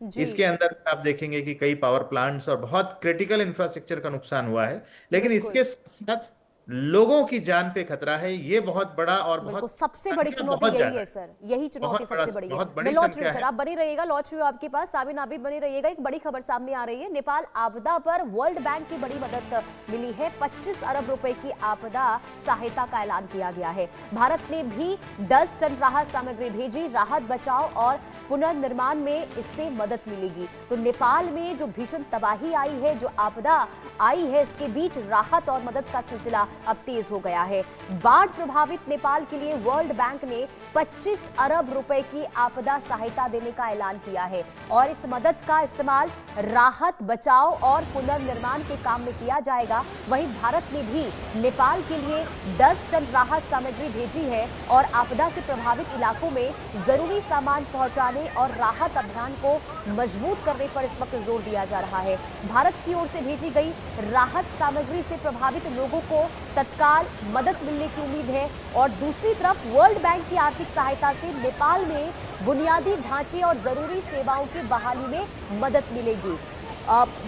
जी। इसके अंदर आप देखेंगे कि कई पावर प्लांट्स और बहुत क्रिटिकल इंफ्रास्ट्रक्चर का नुकसान हुआ है, लेकिन बिल्कुल। इसके साथ लोगों की जान पे खतरा है। ये बहुत बड़ा और बिल्कुल, बहुत सबसे बड़ी संख्या चुनौती बहुत यही ज्यादा है है। सर, यही चुनौती सबसे बड़ी है। बहुत मैं बड़ी लौट रही हूँ संख्या सर, है। आप बनी रहिएगा, लौट रही हूँ आपके पास। साबिन, आप भी बनी रहिएगा। एक बड़ी खबर सामने आ रही है, नेपाल आपदा पर वर्ल्ड बैंक की बड़ी मदद मिली है। 25 अरब रुपए की आपदा सहायता का ऐलान किया गया है। भारत ने भी 10 टन राहत सामग्री भेजी। राहत, बचाव और पुनर्निर्माण में इससे मदद मिलेगी। तो नेपाल में जो भीषण तबाही आई है, जो आपदा आई है, इसके बीच राहत और मदद का सिलसिला अब तेज हो गया है। बाढ़ प्रभावित नेपाल के लिए वर्ल्ड बैंक ने 25 अरब रुपए की आपदा सहायता देने का ऐलान किया है और इस मदद का इस्तेमाल राहत, बचाव और पुनर्निर्माण के काम में किया जाएगा। वहीं भारत ने भी नेपाल के लिए 10 टन राहत सामग्री भेजी है और आपदा से प्रभावित इलाकों में जरूरी सामान पहुंचाने और राहत अभियान को मजबूत करने पर इस वक्त जोर दिया जा रहा है। भारत की ओर से भेजी गई राहत सामग्री से प्रभावित लोगों को तत्काल मदद मिलने की उम्मीद है और दूसरी तरफ वर्ल्ड बैंक की आर्थिक सहायता से नेपाल में बुनियादी ढांचे और जरूरी सेवाओं की बहाली में मदद मिलेगी।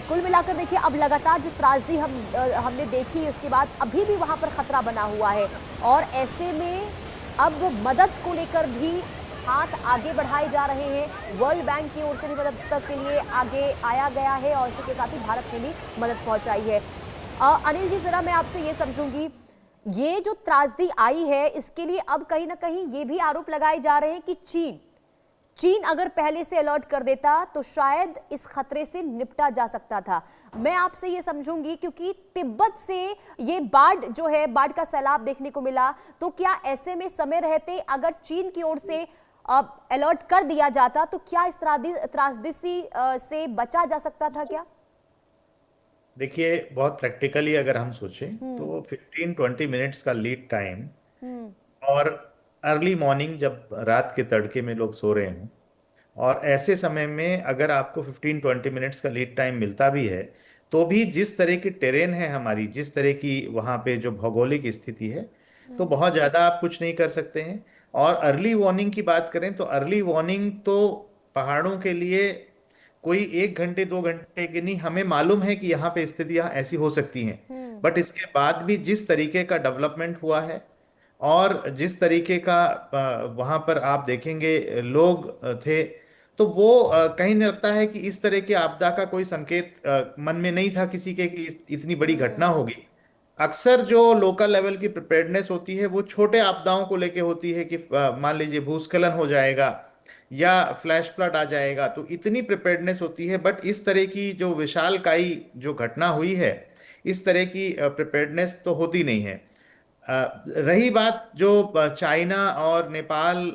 कुल मिलाकर देखिए, अब लगातार जो त्रासदी हमने देखी, उसके बाद अभी भी वहां पर खतरा बना हुआ है और ऐसे में अब मदद को लेकर भी हाथ आगे बढ़ाए जा रहे हैं। वर्ल्ड बैंक की ओर से भी मदद के लिए आगे आया गया है और इसी के साथ ही भारत ने भी मदद पहुंचाई है। अनिल जी, जरा मैं आपसे ये समझूंगी, ये जो त्रासदी आई है, इसके लिए अब कहीं ना कहीं ये भी आरोप लगाए जा रहे हैं कि चीन अगर पहले से अलर्ट कर देता तो शायद इस खतरे से निपटा जा सकता था। मैं आपसे ये समझूंगी, क्योंकि तिब्बत से ये बाढ़ जो है, बाढ़ का सैलाब देखने को मिला, तो क्या ऐसे में समय रहते अगर चीन की ओर से अलर्ट कर दिया जाता तो क्या इस त्रासदी से बचा जा सकता था क्या? देखिए, बहुत प्रैक्टिकली अगर हम सोचें हम्म। तो 15-20 मिनट्स का लीड टाइम, हम्म। और अर्ली मॉर्निंग जब रात के तड़के में लोग सो रहे हों, और ऐसे समय में अगर आपको 15-20 मिनट्स का लीड टाइम मिलता भी है, तो भी जिस तरह की टेरेन है हमारी, जिस तरह की वहाँ पे जो भौगोलिक स्थिति है, तो हम्म। बहुत ज़्यादा आप कुछ नहीं कर सकते हैं। और अर्ली वार्निंग की बात करें तो अर्ली वार्निंग तो पहाड़ों के लिए कोई 1 घंटे 2 घंटे की नहीं, हमें मालूम है कि यहाँ पे स्थितियाँ ऐसी हो सकती हैं। हम्म। बट इसके बाद भी जिस तरीके का डेवलपमेंट हुआ है और जिस तरीके का वहाँ पर आप देखेंगे लोग थे, तो वो कहीं नहीं लगता है कि इस तरह की आपदा का कोई संकेत मन में नहीं था किसी के कि इतनी बड़ी घटना हम्म। होगी। अक्सर जो लोकल लेवल की प्रिपेयर्डनेस होती है वो छोटे आपदाओं को लेके होती है कि मान लीजिए भूस्खलन हो जाएगा या फ्लैश फ्लड आ जाएगा, तो इतनी प्रिपेयर्डनेस होती है। बट इस तरह की जो विशालकाई जो घटना हुई है, इस तरह की प्रिपेयर्डनेस तो होती नहीं है। रही बात जो चाइना और नेपाल,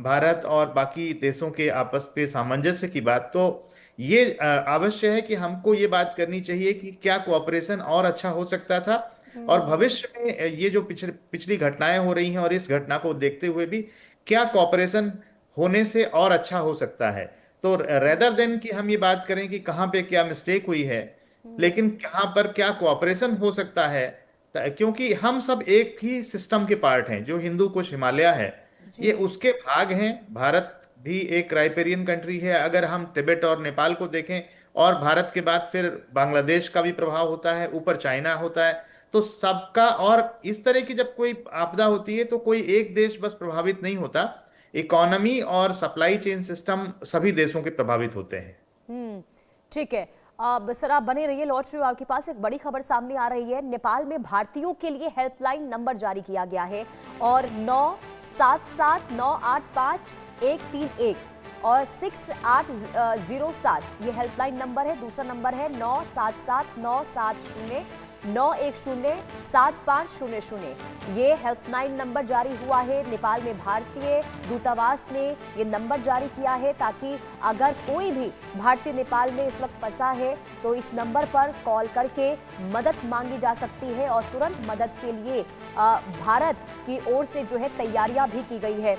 भारत और बाकी देशों के आपस पे सामंजस्य की बात, तो ये अवश्य है कि हमको ये बात करनी चाहिए कि क्या कोऑपरेशन और अच्छा हो सकता था, और हम्म। भविष्य में ये जो पिछली घटनाएं हो रही हैं और इस घटना को देखते हुए भी क्या कोऑपरेशन होने से और अच्छा हो सकता है। तो रेदर देन कि हम ये बात करें कि कहाँ पे क्या मिस्टेक हुई है, हम्म। लेकिन कहाँ पर क्या कोऑपरेशन हो सकता है। क्योंकि हम सब एक ही सिस्टम के पार्ट हैं। जो हिंदू कुश हिमालय है, जी। ये उसके भाग हैं। भारत भी एक राइपेरियन कंट्री है। अगर हम तिब्बत और नेपाल को देखें, और भारत के बाद फिर बांग्लादेश का भी प्रभाव होता है, ऊपर चाइना होता है, तो सबका। और इस तरह की जब कोई आपदा होती है तो कोई एक देश बस प्रभावित नहीं होता, इकोनॉमी और सप्लाई चेन सिस्टम सभी देशों के प्रभावित होते हैं। हम्म। ठीक है। अब सर, आप बने रहिए, लौट रही हूँ आपके पास। एक बड़ी खबर सामने आ रही है, नेपाल में भारतीयों के लिए हेल्पलाइन नंबर जारी किया गया है और 977985131 और 6807 ये हेल्पलाइन नंबर है। दूसरा नंबर है 97797091075000। ये हेल्पलाइन नंबर जारी हुआ है। नेपाल में भारतीय दूतावास ने ये नंबर जारी किया है ताकि अगर कोई भी भारतीय नेपाल में इस वक्त फंसा है तो इस नंबर पर कॉल करके मदद मांगी जा सकती है और तुरंत मदद के लिए भारत की ओर से जो है तैयारियां भी की गई है।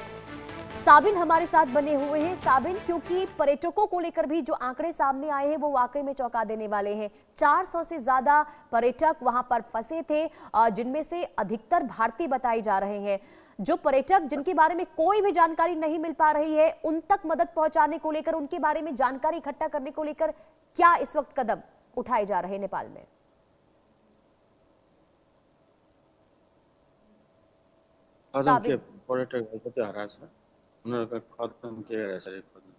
साबिन हमारे साथ बने हुए हैं। साबिन, क्योंकि पर्यटकों को लेकर भी जो आंकड़े सामने आए हैं वो वाकई में चौंका देने वाले हैं। 400 से ज्यादा पर्यटक वहां पर फंसे थे, जिनमें से अधिकतर भारतीय बताए जा रहे हैं। जो पर्यटक जिनके बारे में कोई भी जानकारी नहीं मिल पा रही है, उन तक मदद पहुंचाने को लेकर, उनके बारे में जानकारी इकट्ठा करने को लेकर क्या इस वक्त कदम उठाए जा रहे हैं नेपाल में? आदमके साबिन, पर्यटकहरू कति हराएको छ उनीहरूका खतम के रहेछ अरे खोज्नु।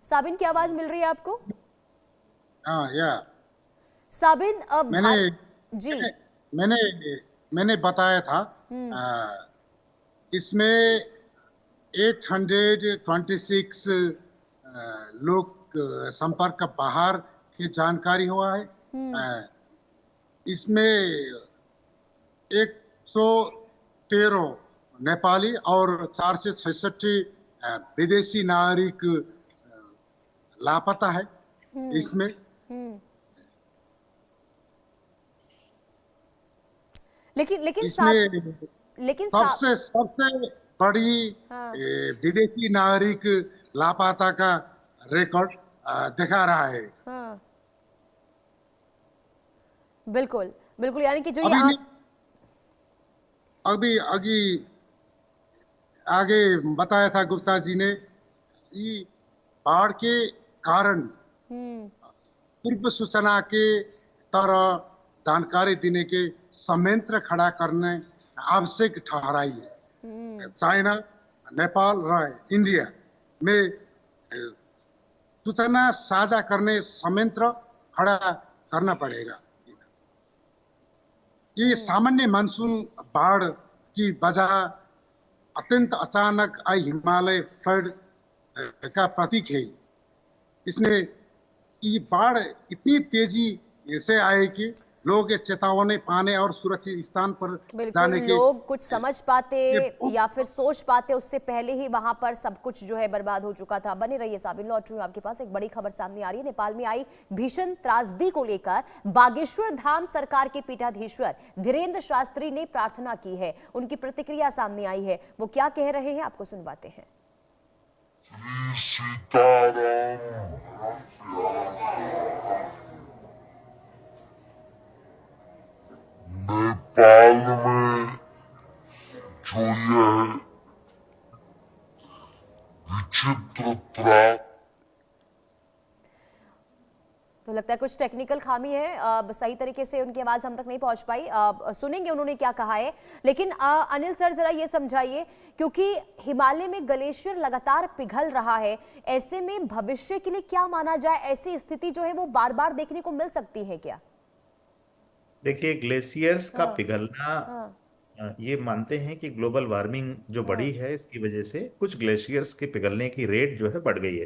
साबिन की आवाज मिल रही है आपको? हाँ या साबिन, अब मैंने जी, मैंने मैंने बताया था इसमें 826 लोग संपर्क बाहर की जानकारी हुआ है। इसमें 113 नेपाली और 466 विदेशी नागरिक लापता है इसमें। लेकिन लेकिन इसमें लेकिन सबसे बड़ी हाँ। विदेशी नागरिक लापता का रिकॉर्ड दिखा रहा है। हाँ, बिल्कुल बिल्कुल, यानी कि जो ये अभी आगे बताया था गुप्ता जी ने, ये बाढ़ के कारण पूर्व सूचना के तरह जानकारी देने के संयंत्र खड़ा करने आवश्यक ठहराई है। चाइना, नेपाल र इंडिया में सूचना साझा करने संयंत्र खड़ा करना पड़ेगा। ये सामान्य मानसून बाढ़ की वजह अत्यंत अचानक आई हिमालय फ्लड का प्रतीक है। इसने ये बाढ़ इतनी तेजी से आए कि लोग चेतावनी पाने और सुरक्षित स्थान पर जाने के लोग कुछ समझ पाते या फिर सोच पाते उससे पहले ही वहां पर सब कुछ जो है बर्बाद हो चुका था। बने रहिए साबिन, लौट रही हूं आपके पास। एक बड़ी खबर सामने आ रही है नेपाल में आई भीषण त्रासदी को लेकर। बागेश्वर धाम सरकार के पीठाधीश्वर धीरेन्द्र शास्त्री ने प्रार्थना की है, उनकी प्रतिक्रिया सामने आई है। वो क्या कह रहे हैं आपको सुनवाते हैं। नेपाल में जो यह विचित्र तो लगता है कुछ टेक्निकल खामी है, सही तरीके से उनकी आवाज हम तक नहीं पहुंच पाई। सुनेंगे उन्होंने क्या कहा है। लेकिन अनिल सर जरा ये समझाइए, क्योंकि हिमालय में ग्लेशियर लगातार पिघल रहा है, ऐसे में भविष्य के लिए क्या माना जाए? ऐसी स्थिति जो है वो बार बार देखने को मिल सकती है क्या? देखिए, ग्लेशियर्स का पिघलना, ये मानते हैं कि ग्लोबल वार्मिंग जो बढ़ी है इसकी वजह से कुछ ग्लेशियर्स के पिघलने की रेट जो है बढ़ गई है।